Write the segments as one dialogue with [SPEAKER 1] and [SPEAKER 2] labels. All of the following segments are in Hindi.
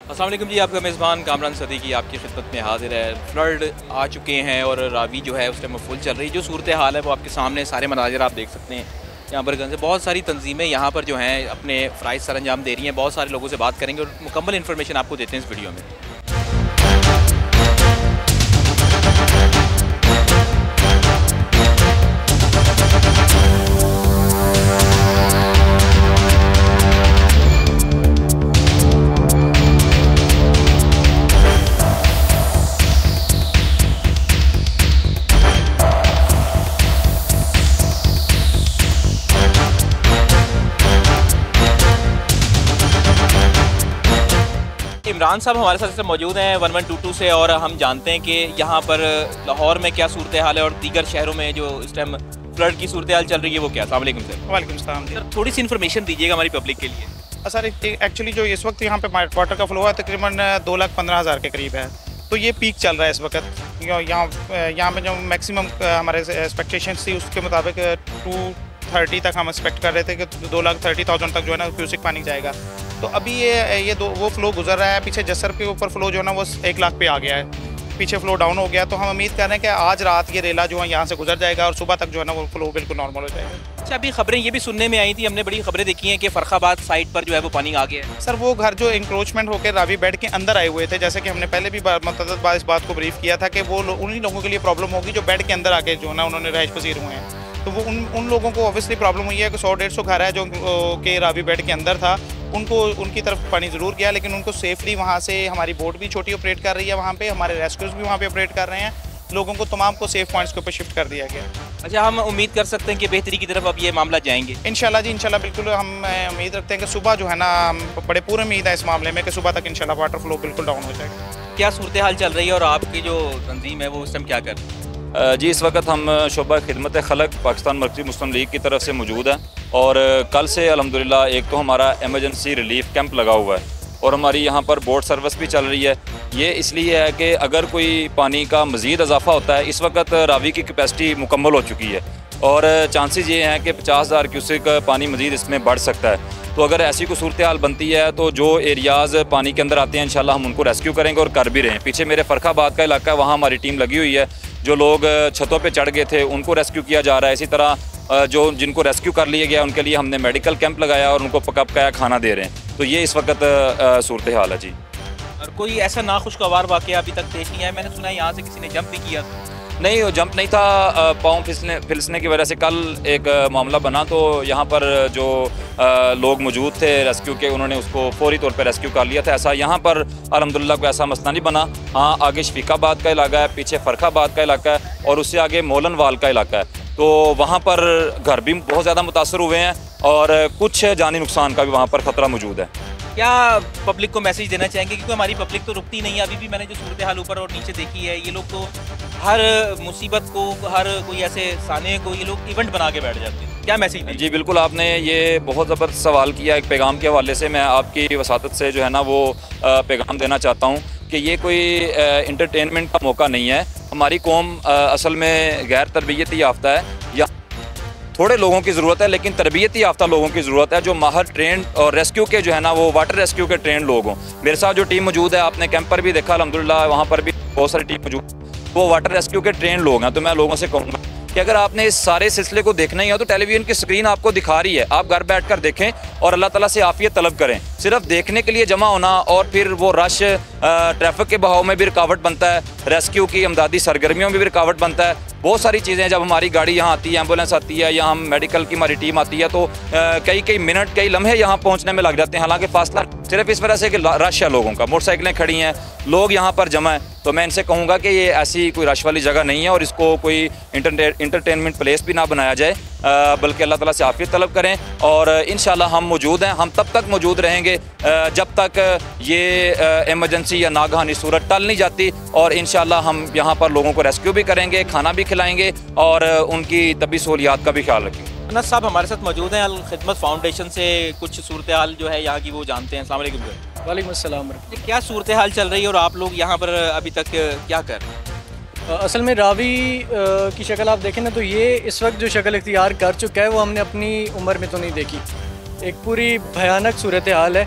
[SPEAKER 1] अस्सलाम वालेकुम जी, आपका मेज़बान कामरान सदीकी आपकी खिदमत में हाजिर है। फ्लड आ चुके हैं और रावी जो है उस टाइम फुल चल रही है। जो सूरत हाल है वो आपके सामने सारे मनाज़िर आप देख सकते हैं। यहाँ पर गंज बहुत सारी तंजीमें यहाँ पर जो हैं अपने फ़राइज़ सर अंजाम दे रही हैं। बहुत सारे लोगों से बात करेंगे और मुकम्मल इन्फॉर्मेशन आपको देते हैं इस वीडियो में। इमरान साहब हमारे साथ मौजूद हैं 1122 से, और हम जानते हैं कि यहाँ पर लाहौर में क्या सूरत हाल है और दीगर शहरों में जो इस टाइम फ्लड की सूरत हाल चल रही है वो क्या। अस्सलाम वालेकुम सर।
[SPEAKER 2] वालेकुम सलाम जी।
[SPEAKER 1] सर थोड़ी सी इन्फॉर्मेशन दीजिएगा हमारी पब्लिक के लिए।
[SPEAKER 2] सर एक्चुअली जो इस वक्त यहाँ पे वाटर का फ्लो है तकरीबन 2,15,000 के करीब है, तो ये पीक चल रहा है इस वक्त। यहाँ पे जो मैक्सिमम हमारे एक्सपेक्टेशन थी उसके मुताबिक 230 तक हम एक्सपेक्ट कर रहे थे कि 2,30,000 तक जो है ना क्यूसिक पानी जाएगा। तो अभी ये वो फ्लो गुजर रहा है। पीछे जसर के ऊपर फ्लो जो है ना वो 1 लाख पे आ गया है, पीछे फ्लो डाउन हो गया। तो हम उम्मीद कर रहे हैं कि आज रात ये रेला जो है यहाँ से गुजर जाएगा और सुबह तक जो है ना वो फ्लो बिल्कुल नॉर्मल हो जाएगा।
[SPEAKER 1] अच्छा, अभी खबरें ये भी सुनने में आई थी, हमने बड़ी खबरें देखी हैं कि फरखाबाद साइड पर जो है वो पानी आ गया है।
[SPEAKER 2] सर वो घर जो इंक्रोचमेंट होकर रावी बेड के अंदर आए हुए थे, जैसे कि हमने पहले भी मतलब इस बात को ब्रीफ किया था कि वो उन्हीं लोगों के लिए प्रॉब्लम होगी जो बेड के अंदर आके जो है ना उन्होंने रहायश पसीर हुए हैं। तो वो उन लोगों को ऑब्वियसली प्रॉब्लम हुई है कि 100-150 घर है जो के रावी बेड के अंदर था, उनकी तरफ पानी ज़रूर गया, लेकिन उनको सेफली वहाँ से हमारी बोट भी छोटी ऑपरेट कर रही है वहाँ पे, हमारे रेस्क्यूज़ भी वहाँ पे ऑपरेट कर रहे हैं। लोगों को तमाम को सेफ पॉइंट्स के ऊपर शिफ्ट कर दिया गया।
[SPEAKER 1] अच्छा, हम उम्मीद कर सकते हैं कि बेहतरी की तरफ अब ये मामला जाएंगे
[SPEAKER 2] इंशाल्लाह जी, इंशाल्लाह बिल्कुल। हम उम्मीद रखते हैं कि सुबह जो है ना, बड़े पूरे उम्मीद है इस मामले में कि सुबह तक इंशाल्लाह वाटर फ्लो बिल्कुल डाउन हो जाएगा।
[SPEAKER 1] क्या सूरत हाल चल रही है और आपकी जो तंजीम है वो उस टाइम क्या कर रही है?
[SPEAKER 3] जी, इस वक्त हम शोबा खिदमत खलक पाकिस्तान मरकज़ी मुस्लिम लीग की तरफ से मौजूद हैं और कल से अल्हम्दुलिल्लाह एक तो हमारा एमरजेंसी रिलीफ कैंप लगा हुआ है और हमारी यहाँ पर बोट सर्विस भी चल रही है। ये इसलिए है कि अगर कोई पानी का मज़ीद इजाफा होता है, इस वक्त रावी की कैपेसिटी मुकम्मल हो चुकी है और चांसेस ये हैं कि 50,000 क्यूसिक पानी मज़ीद इसमें बढ़ सकता है। तो अगर ऐसी कोई सूरत हाल बनती है तो जो एरियाज़ पानी के अंदर आते हैं इंशाल्लाह हम उनको रेस्क्यू करेंगे और कर भी रहे हैं। पीछे मेरे फरखाबाद का इलाका है, वहाँ हमारी टीम लगी हुई है। जो लोग छतों पे चढ़ गए थे उनको रेस्क्यू किया जा रहा है। इसी तरह जिनको रेस्क्यू कर लिया गया उनके लिए हमने मेडिकल कैंप लगाया और उनको पका पकाया खाना दे रहे हैं। तो ये इस वक्त सूरत हाल है जी।
[SPEAKER 1] और कोई ऐसा नाखुशगवार वाक़या अभी तक पेश नहीं आया? मैंने सुना है यहाँ से किसी ने जंप भी किया।
[SPEAKER 3] नहीं, वो जंप नहीं था, पाँव फिसलने की वजह से कल एक मामला बना। तो यहाँ पर जो लोग मौजूद थे रेस्क्यू के, उन्होंने उसको फौरी तौर पर रेस्क्यू कर लिया था। ऐसा यहाँ पर अल्हम्दुलिल्लाह कोई ऐसा मसला नहीं बना। हाँ, आगे शफीकाबाद का इलाका है, पीछे फरखाबाद का इलाका है और उससे आगे मोलनवाल का इलाका है। तो वहाँ पर घर भी बहुत ज़्यादा मुतासर हुए हैं और कुछ जानी नुकसान का भी वहाँ पर ख़तरा मौजूद है।
[SPEAKER 1] क्या पब्लिक को मैसेज देना चाहेंगे, क्योंकि हमारी पब्लिक तो रुकती नहीं है। अभी भी मैंने जो सूरत हाल ऊपर और नीचे देखी है, ये लोग तो हर मुसीबत को, हर कोई ऐसे साने को ये लोग इवेंट बना के बैठ जाते हैं। क्या मैसेज दें?
[SPEAKER 3] जी बिल्कुल, आपने ये बहुत ज़बरदस्त सवाल किया। एक पैगाम के हवाले से मैं आपकी वसातत से जो है ना वो पैगाम देना चाहता हूँ कि ये कोई इंटरटेनमेंट का मौका नहीं है। हमारी कौम असल में गैर तरबियती याफ्ता है, या थोड़े लोगों की ज़रूरत है लेकिन तरबियती याफ्ता लोगों की ज़रूरत है जो माहर ट्रेंड और रेस्क्यू के जो है ना वो वाटर रेस्क्यू के ट्रेंड लोग हों। मेरे साथ जो टीम मौजूद है, आपने कैंप पर भी देखा अल्हम्दुलिल्लाह, वहाँ पर भी बहुत सारी टीम मौजूद, वो वाटर रेस्क्यू के ट्रेंड लोग हैं। तो मैं लोगों से कहूँगा कि अगर आपने इस सारे सिलसिले को देखना ही है तो टेलीविज़न की स्क्रीन आपको दिखा रही है, आप घर बैठ कर देखें और अल्लाह ताला से आफियत तलब करें। सिर्फ देखने के लिए जमा होना और फिर वो रश ट्रैफिक के बहाव में भी रुकावट बनता है, रेस्क्यू की अमदादी सरगर्मियों में भी रुकावट बनता है। बहुत सारी चीज़ें, जब हमारी गाड़ी यहाँ आती है, एम्बुलेंस आती है या हम मेडिकल की हमारी टीम आती है, तो कई मिनट, कई लम्हे यहाँ पहुँचने में लग जाते हैं। हालांकि फासला सिर्फ इस वजह से कि रश है लोगों का, मोटरसाइकिलें खड़ी हैं, लोग यहाँ पर जमा हैं। तो मैं इनसे कहूँगा कि ये ऐसी कोई रश वाली जगह नहीं है और इसको कोई इंटरटेनमेंट प्लेस भी ना बनाया जाए, बल्कि अल्लाह ताला से आफियत तलब करें। और इंशाल्लाह हम मौजूद हैं, हम तब तक मौजूद रहेंगे जब तक ये एमरजेंसी या नागहानी सूरत टल नहीं जाती। और इंशाल्लाह हम यहाँ पर लोगों को रेस्क्यू भी करेंगे, खाना भी खिलाएंगे और उनकी तबी सहूलियात का भी ख्याल रखेंगे।
[SPEAKER 1] अनस साहब हमारे साथ मौजूद हैं, अल खिदमत फाउंडेशन से कुछ सूरत हाल जो है यहाँ की वो जानते हैं। अस्सलाम वालेकुम सर।
[SPEAKER 4] वालेकुम अस्सलाम।
[SPEAKER 1] क्या सूरत हाल चल रही है और आप लोग यहाँ पर अभी तक क्या कर रहे हैं?
[SPEAKER 4] असल में रावी की शक्ल आप देखें ना, तो ये इस वक्त जो शक्ल इख्तियार कर चुका है वो हमने अपनी उम्र में तो नहीं देखी। एक पूरी भयानक सूरत हाल है।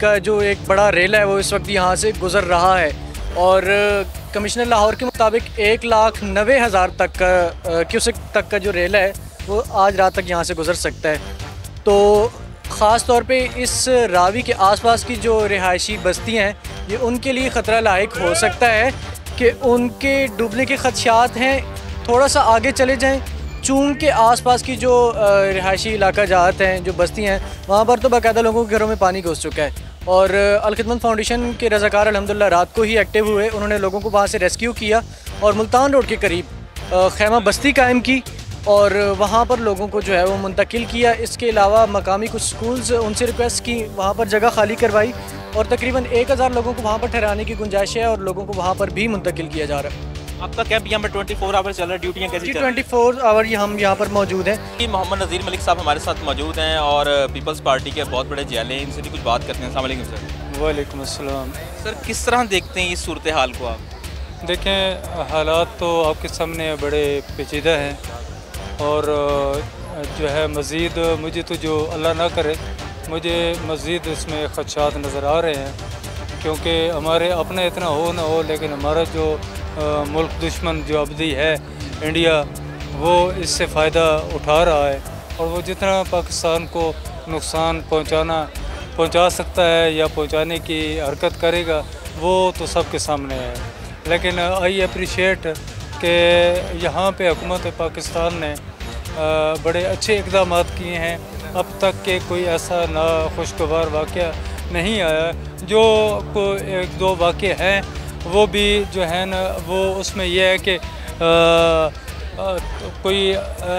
[SPEAKER 4] का जो एक बड़ा रेल है वो इस वक्त यहाँ से गुज़र रहा है। और कमिश्नर लाहौर के मुताबिक 1,90,000 तक का क्यूसेक तक का जो रेल है वो आज रात तक यहाँ से गुज़र सकता है। तो ख़ास तौर पे इस रावी के आसपास की जो रिहायशी बस्तियाँ हैं ये उनके लिए ख़तरा लायक हो सकता है कि उनके डूबने के खदशात हैं। थोड़ा सा आगे चले जाएं, चूँकि आसपास की जो रिहायशी इलाका जात हैं, जो बस्तियाँ हैं, वहाँ पर तो बाकायदा लोगों के घरों में पानी घुस चुका है। और अल खिदमत फाउंडेशन के रज़ाकार अल्हम्दुलिल्लाह रात को ही एक्टिव हुए, उन्होंने लोगों को वहाँ से रेस्क्यू किया और मुल्तान रोड के करीब खैमा बस्ती कायम की और वहाँ पर लोगों को जो है वो मुंतकिल किया। इसके अलावा मकामी कुछ स्कूल्स उनसे रिक्वेस्ट की, वहाँ पर जगह खाली करवाई और तकरीबन 1,000 लोगों को वहाँ पर ठहराने की गुंजाइश है और लोगों को वहाँ पर भी मुंतकिल किया जा रहा है।
[SPEAKER 1] आपका कैंप यहाँ पर 24 आवर चल रहा है, ड्यूटियाँ कैसी चल रही हैं?
[SPEAKER 4] 24 आवर हम यहाँ पर मौजूद हैं।
[SPEAKER 1] कि मोहम्मद नज़ीर मलिक साहब हमारे साथ मौजूद हैं और पीपल्स पार्टी के बहुत बड़े जैले हैं, इनसे भी कुछ बात करते हैं। अस्सलाम वालेकुम सर।
[SPEAKER 5] वालेकुम अस्सलाम।
[SPEAKER 1] सर किस तरह देखते हैं इस सूरत हाल को आप?
[SPEAKER 5] देखें, हालात तो आपके सामने बड़े पेचीदा हैं और जो है मज़ीद मुझे तो जो अल्लाह ना करे मुझे मज़ीद इसमें ख़दशात नज़र आ रहे हैं, क्योंकि हमारे अपने इतना हो ना हो लेकिन हमारा जो मुल्क दुश्मन जो अबदी है इंडिया, वो इससे फ़ायदा उठा रहा है और वो जितना पाकिस्तान को नुकसान पहुंचा सकता है या पहुंचाने की हरकत करेगा वो तो सबके सामने है। लेकिन आई अप्रिशिएट कि यहाँ पे हुकूमत पाकिस्तान ने बड़े अच्छे इक़दाम किए हैं। अब तक के कोई ऐसा नाखुशगवार वाक़या नहीं आया। जो एक दो वाक़े हैं वो भी जो है ना वो उसमें यह है कि कोई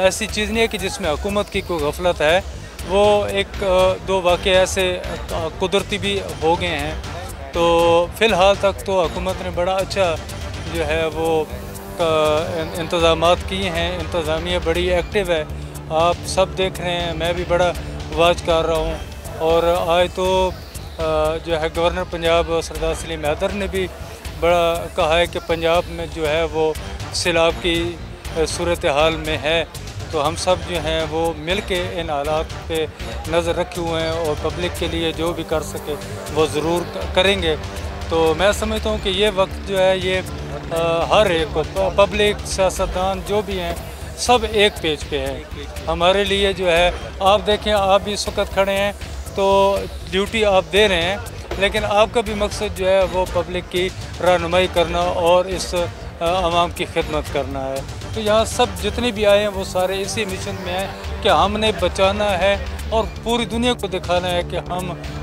[SPEAKER 5] ऐसी चीज़ नहीं है कि जिसमें हुकूमत की कोई गफलत है। वो एक दो वाक़े ऐसे कुदरती भी हो गए हैं। तो फ़िलहाल तक तो हुकूमत ने बड़ा अच्छा जो है वो इंतज़ामात किए हैं, इंतज़ामिया बड़ी एक्टिव है, आप सब देख रहे हैं, मैं भी बड़ा वाच कर रहा हूँ। और आज तो जो है गवर्नर पंजाब सरदार सलीम हैदर ने भी बड़ा कहा है कि पंजाब में जो है वो सैलाब की सूरत हाल में है, तो हम सब जो हैं वो मिल के इन हालात पे नज़र रखे हुए हैं और पब्लिक के लिए जो भी कर सके वो ज़रूर करेंगे। तो मैं समझता हूँ कि ये वक्त जो है ये हर एक को, पब्लिक, सियासतदान जो भी हैं, सब एक पेज पे है। हमारे लिए जो है आप देखें, आप भी इस वक्त खड़े हैं तो ड्यूटी आप दे रहे हैं, लेकिन आपका भी मकसद जो है वो पब्लिक की रहनुमाई करना और इस आवाम की खिदमत करना है। तो यहाँ सब जितने भी आए हैं वो सारे इसी मिशन में हैं कि हमने बचाना है और पूरी दुनिया को दिखाना है कि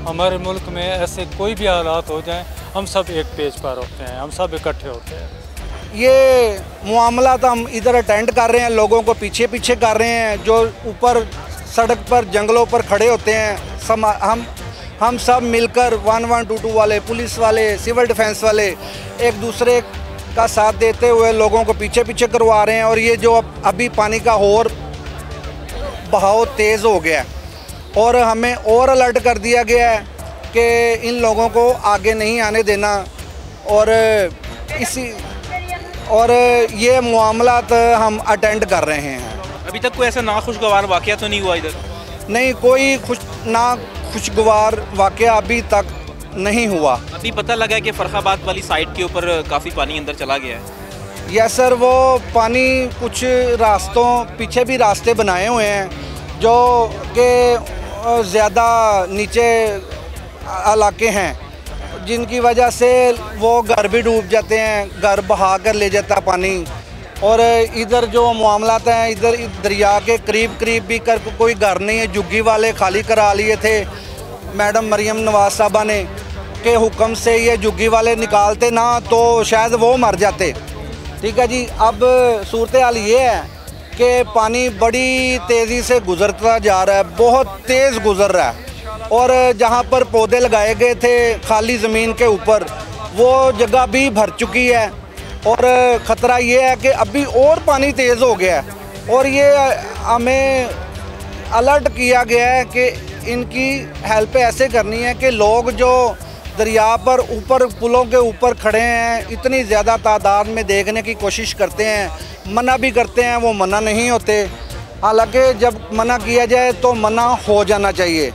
[SPEAKER 5] हमारे मुल्क में ऐसे कोई भी हालात हो जाएं, हम सब एक पेज पर होते हैं, हम सब इकट्ठे होते हैं।
[SPEAKER 6] ये मामला तो हम इधर अटेंड कर रहे हैं, लोगों को पीछे पीछे कर रहे हैं, जो ऊपर सड़क पर जंगलों पर खड़े होते हैं। हम सब मिलकर 1122 वाले, पुलिस वाले, सिविल डिफेंस वाले एक दूसरे का साथ देते हुए लोगों को पीछे पीछे करवा रहे हैं। और ये जो अभी पानी का और बहाव तेज़ हो गया है और हमें और अलर्ट कर दिया गया है कि इन लोगों को आगे नहीं आने देना। और ये मामलात हम अटेंड कर रहे हैं।
[SPEAKER 1] अभी तक कोई ऐसा नाखुशगवार वाक़या तो नहीं हुआ इधर?
[SPEAKER 6] नहीं, कोई खुशगवार वाक़या अभी तक नहीं हुआ।
[SPEAKER 1] अभी पता लगा है कि फ़रखाबाद वाली साइड के ऊपर काफ़ी पानी अंदर चला गया है।
[SPEAKER 6] यस सर, वो पानी कुछ रास्तों पीछे भी रास्ते बनाए हुए हैं जो कि ज़्यादा नीचे इलाके हैं, जिनकी वजह से वो घर भी डूब जाते हैं, घर बहा कर ले जाता पानी। और इधर जो मामलात हैं, इधर दरिया के करीब भी कर कोई घर नहीं है। झुग्गी वाले खाली करा लिए थे मैडम मरियम नवाज साहबा ने के हुक्म से, ये झुग्गी वाले निकालते ना तो शायद वो मर जाते। ठीक है जी। अब सूरत हाल ये है कि पानी बड़ी तेज़ी से गुज़रता जा रहा है, बहुत तेज़ गुज़र रहा है। और जहाँ पर पौधे लगाए गए थे खाली ज़मीन के ऊपर, वो जगह भी भर चुकी है और ख़तरा ये है कि अभी और पानी तेज़ हो गया है। और ये हमें अलर्ट किया गया है कि इनकी हेल्प ऐसे करनी है कि लोग जो दरिया पर ऊपर पुलों के ऊपर खड़े हैं, इतनी ज़्यादा तादाद में देखने की कोशिश करते हैं, मना भी करते हैं, वो मना नहीं होते। हालांकि जब मना किया जाए तो मना हो जाना चाहिए।